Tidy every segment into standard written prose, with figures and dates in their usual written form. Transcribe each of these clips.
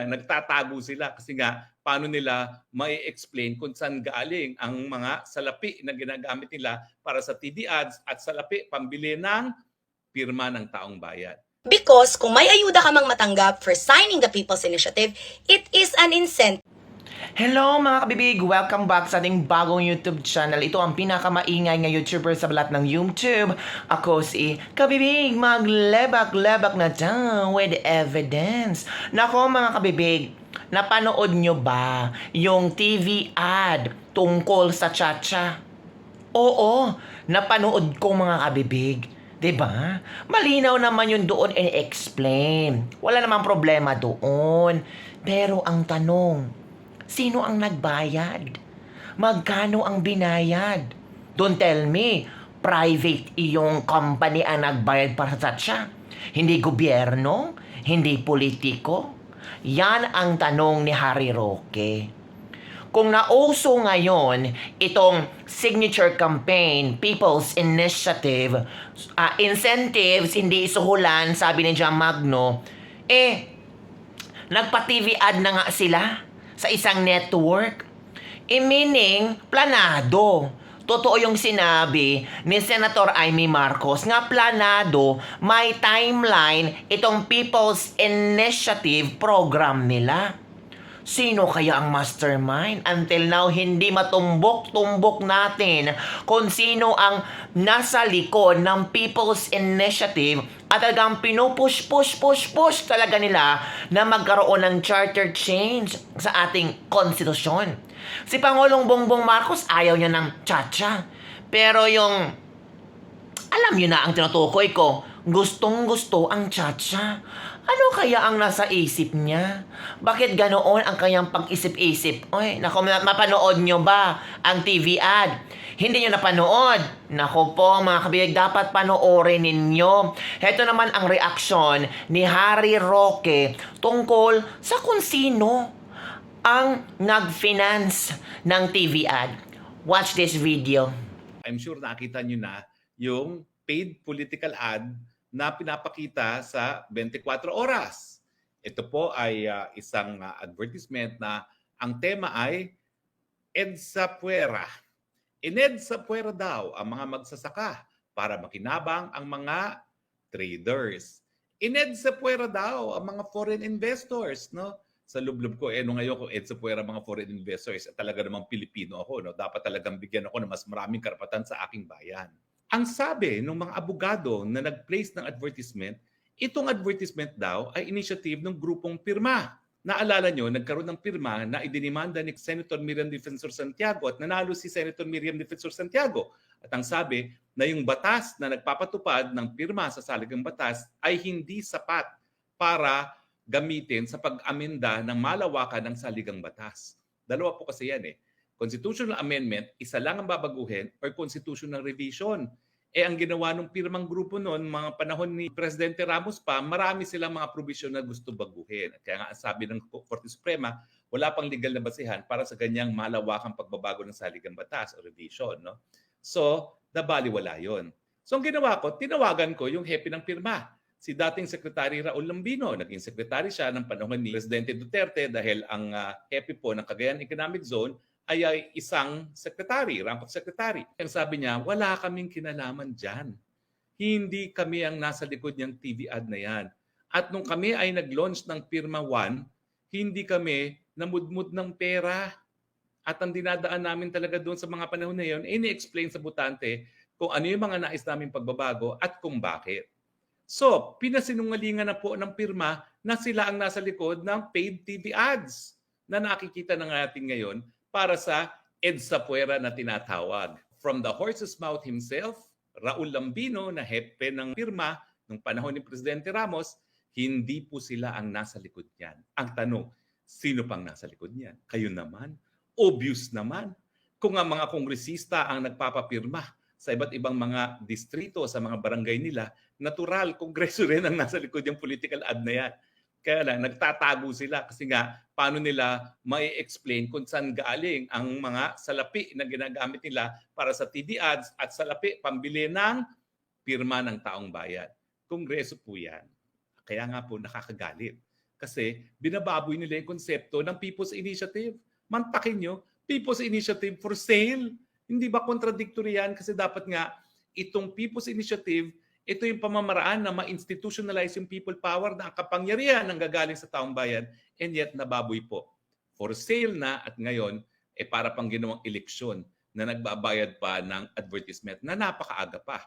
Nagtatago sila kasi nga paano nila mai-explain kung saan galing ang mga salapi na ginagamit nila para sa TV ads at salapi pambili ng pirma ng taong bayan. Because kung may ayuda ka mang matanggap for signing the People's Initiative, it is an incentive. Hello mga kabibig! Welcome back sa ating bagong YouTube channel. Ito ang pinakamaingay nga YouTuber sa balat ng YouTube. Ako si Kabibig, maglebak-lebak na dyan with evidence. Nako mga kabibig, napanood nyo ba yung TV ad tungkol sa Chacha? Oo, napanood ko mga kabibig. 'Di ba? Malinaw naman yun doon i-explain. Wala namang problema doon. Pero ang tanong, sino ang nagbayad? Magkano ang binayad? Don't tell me, private iyong company ang nagbayad para sa Chacha. Hindi gobyerno, hindi politiko. Yan ang tanong ni Harry Roque. Kung nauso ngayon itong signature campaign, People's Initiative, incentives, hindi isuhulan, sabi ni John Magno, nagpa-TV ad na nga sila sa isang network. Meaning, planado. Totoo yung sinabi ni Senator Amy Marcos nga planado, may timeline itong People's Initiative program nila. Sino kaya ang mastermind? Until now, hindi matumbok-tumbok natin kung sino ang nasa likod ng People's Initiative at talagang pinupush talaga nila na magkaroon ng charter change sa ating konstitusyon. Si Pangulong Bongbong Marcos ayaw niya ng Chacha. Pero yung, alam niyo na ang tinutukoy ko, gustong-gusto ang Chacha. Ano kaya ang nasa isip niya? Bakit ganoon ang kanyang pag-isip-isip? Oy, naku, mapanood nyo ba ang TV ad? Hindi nyo napanood? Naku po, mga kabibig, dapat panoorin ninyo. Heto naman ang reaksyon ni Harry Roque tungkol sa kung sino ang nag-finance ng TV ad. Watch this video. I'm sure nakita nyo na yung paid political ad na pinapakita sa 24 oras. Ito po ay isang advertisement na ang tema ay EDSA Puwera. In-EDSA Puwera daw ang mga magsasaka para makinabang ang mga traders. In-EDSA Puwera daw ang mga foreign investors, no? Sa lublob ko, no, ngayon ko EDSA Puwera mga foreign investors, talaga namang Pilipino ako, no? Dapat talagang bigyan ako ng mas maraming karapatan sa aking bayan. Ang sabi ng mga abogado na nag-place ng advertisement, itong advertisement daw ay initiative ng grupong Pirma. Naalala nyo, nagkaroon ng pirma na idinimanda ni Senator Miriam Defensor Santiago at nanalo si Senator Miriam Defensor Santiago. At ang sabi na yung batas na nagpapatupad ng pirma sa saligang batas ay hindi sapat para gamitin sa pag-amenda ng malawakan ng saligang batas. Dalawa po kasi yan Constitutional amendment, isa lang ang babaguhin or constitutional revision. Ang ginawa ng pirmang grupo noon, mga panahon ni Presidente Ramos pa, marami silang mga provision na gusto baguhin. Kaya nga sabi ng Korte Suprema, wala pang legal na basihan para sa ganyang malawakang pagbabago ng saligang batas o revision. No? So, nabaliwala yon. So, ang ginawa ko, tinawagan ko yung hepe ng pirma. Si dating Secretary Raul Lambino, naging secretary siya ng panahon ni Presidente Duterte dahil ang hepe po ng Cagayan Economic Zone ay isang secretary, rank of secretary. Ang sabi niya, wala kaming kinalaman dyan. Hindi kami ang nasa likod niyang TV ad na yan. At nung kami ay nag-launch ng Pirma 1, hindi kami namudmud ng pera. At ang dinadaan namin talaga doon sa mga panahon na yun, ini-explain sa butante kung ano yung mga nais namin pagbabago at kung bakit. So, pinasinungalingan na po ng Pirma na sila ang nasa likod ng paid TV ads na nakikita na natin ngayon para sa EDSA Puwera na tinatawag. From the horse's mouth himself, Raul Lambino na hepe ng pirma nung panahon ni Presidente Ramos, hindi po sila ang nasa likod niyan. Ang tanong, sino pang nasa likod niyan? Kayo naman. Obvious naman. Kung ang mga kongresista ang nagpapapirma sa iba't ibang mga distrito, sa mga barangay nila, natural, kongreso rin ang nasa likod yung political ad na yan. Kaya lang, nagtatago sila kasi nga paano nila mai-explain kung saan galing ang mga salapi na ginagamit nila para sa TV ads at salapi pambili ng pirma ng taong bayan. Kongreso po yan. Kaya nga po nakakagalit. Kasi binababoy nila yung konsepto ng People's Initiative. Mantakin nyo, People's Initiative for sale. Hindi ba contradictory yan? Kasi dapat nga, itong People's Initiative, ito yung pamamaraan na ma-institutionalize yung people power na ang kapangyarihan ng gagaling sa taong bayan, and yet nababoy po. For sale na, at ngayon, para pang ginawang eleksyon na nagbabayad pa ng advertisement na napakaaga pa.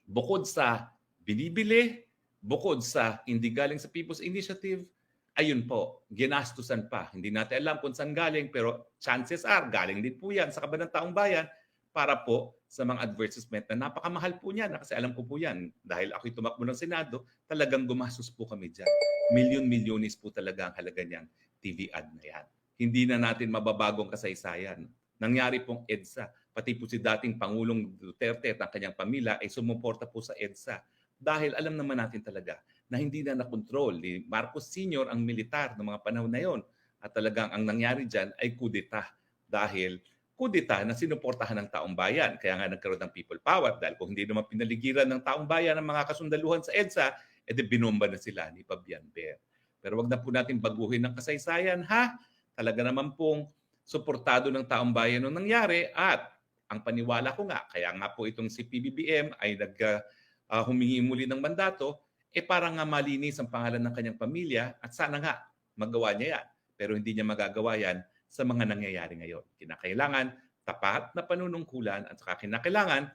Bukod sa binibili, bukod sa hindi galing sa People's Initiative, ayun po, ginastusan pa. Hindi natin alam kung saan galing, pero chances are, galing din po yan sa kaban ng taong bayan para po sa mga advertisement na napakamahal po niyan. Kasi alam ko po yan, dahil ako'y tumakbo ng Senado, talagang gumastos po kami dyan. Milyon-milyonis po talaga ang halaga niyang TV ad na yan. Hindi na natin mababagong kasaysayan. Nangyari pong EDSA. Pati po si dating Pangulong Duterte at ang kanyang pamilya ay sumuporta po sa EDSA. Dahil alam naman natin talaga na hindi na nakontrol ni Marcos Sr. ang militar ng mga panahon na yon. At talagang ang nangyari dyan ay kudeta. Dahil kudeta na sinuportahan ng taong bayan. Kaya nga nagkaroon ng people power. Dahil kung hindi naman pinaligiran ng taong bayan ang mga kasundaluhan sa EDSA, edi binomba na sila ni Fabian Ber. Pero wag na po natin baguhin ng kasaysayan, ha? Talaga naman pong suportado ng taong bayan nung nangyari at ang paniwala ko nga, kaya nga po itong si PBBM ay humingi muli ng mandato, para nga malinis ang pangalan ng kanyang pamilya at sana nga magawa niya yan. Pero hindi niya magagawa yan sa mga nangyayari ngayon. Kinakailangan tapat na panunungkulan at saka kinakailangan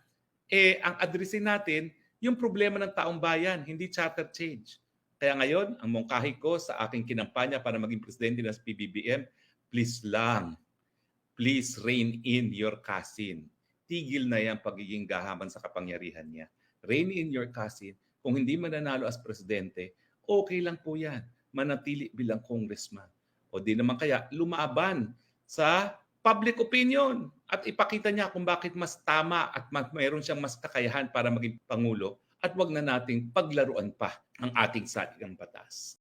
ang addressin natin yung problema ng taong bayan, hindi charter change. Kaya ngayon, ang mungkahi ko sa aking kinampanya para maging presidente ng PBBM, please lang, please rein in your cousin. Tigil na yan pagiging gahaman sa kapangyarihan niya. Rein in your cousin. Kung hindi mananalo as presidente, okay lang po yan. Manatili bilang congressman. O di naman kaya lumaban sa public opinion at ipakita niya kung bakit mas tama at mayroon siyang mas kakayahan para maging pangulo at wag na nating paglaruan pa ang ating saligang batas.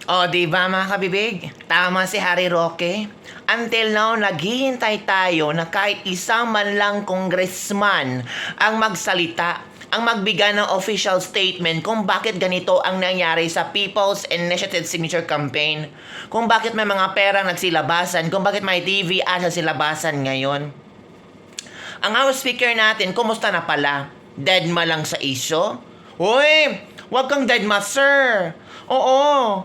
O, di ba mga kabibig? Tama si Harry Roque. Until now, naghihintay tayo na kahit isang man lang congressman ang magsalita, ang magbigay ng official statement kung bakit ganito ang nangyari sa People's Initiative Signature Campaign, kung bakit may mga perang nagsilabasan, kung bakit may TV ad sa silabasan ngayon. Ang House Speaker natin, kumusta na pala? Deadma lang sa isyo? Uy, wag kang deadma, sir. Oo.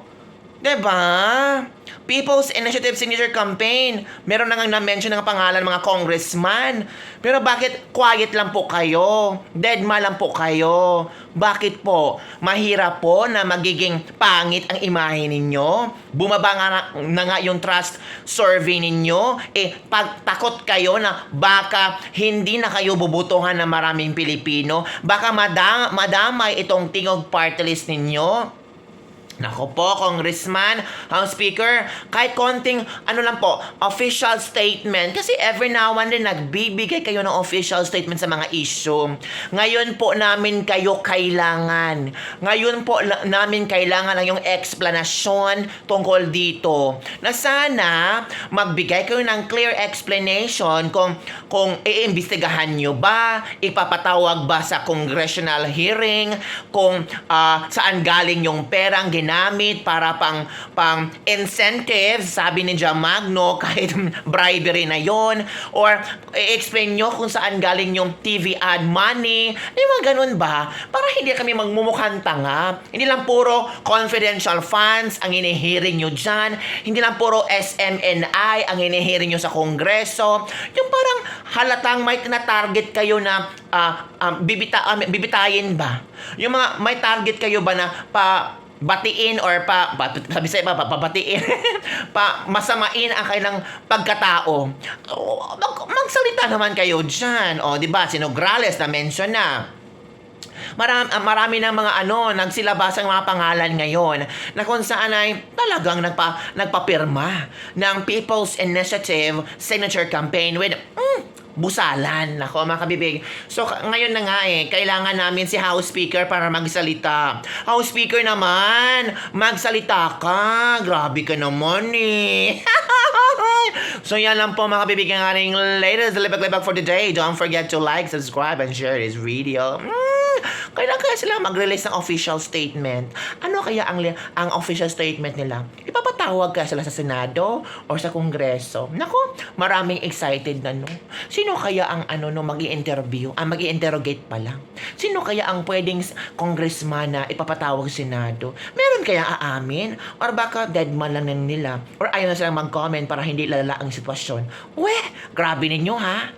Diba? People's Initiative Signature Campaign. Meron na nga na-mention ng pangalan mga congressman. Pero bakit quiet lang po kayo? Deadma lang po kayo. Bakit po? Mahirap po na magiging pangit ang imahe ninyo? Bumaba na nga yung trust survey ninyo? Pagtakot kayo na baka hindi na kayo bubutuhan ng maraming Pilipino? Baka madamay itong tingog party list ninyo? Nako po, Congressman, House Speaker, kahit konting, official statement. Kasi every now and then, nagbibigay kayo ng official statement sa mga issue. Ngayon po namin kayo kailangan. Ngayon po namin kailangan lang yung explanation tungkol dito. Na sana, magbigay kayo ng clear explanation kung iimbestigahan nyo ba, ipapatawag ba sa congressional hearing, kung saan galing yung perang ginamit para pang incentive, sabi ni Jam Magno, kahit bribery na yon, or i-explain nyo kung saan galing yung TV ad money, mga ganun ba? Para hindi kami magmumukhang tanga. Hindi lang puro confidential funds ang inihiring nyo dyan, hindi lang puro SMNI ang inihiring nyo sa Kongreso, yung parang halatang may tina-target kayo na bibitayin ba? Yung mga may target kayo ba na batiin or pabatiin, masamain ang kanilang pagkatao. Magsalita naman kayo dyan. O, di ba? Si Nograles na mention na. Marami ng mga nagsilabasang mga pangalan ngayon na kung saan ay talagang nagpapirma ng People's Initiative Signature Campaign with busalan. Nako, mga kabibig. So, ngayon na nga kailangan namin si House Speaker para magsalita. House Speaker naman, magsalita ka. Grabe ka naman So, yan lang po mga kabibig ang ating latest libag-libag for today. Don't forget to like, subscribe, and share this video. Kailan kaya sila mag-release ng official statement? Ano kaya ang official statement nila? Ipapatawag kaya sila sa Senado or sa Kongreso? Naku, maraming excited na no. Sino kaya ang magi-interview? Magi-interrogate pala. Sino kaya ang pwedeng congressman na ipapatawag sa Senado? Meron kaya aamin? Or baka dead man lang nila? Or ayaw na silang mag-comment para hindi lalala ang sitwasyon? Grabe ninyo ha?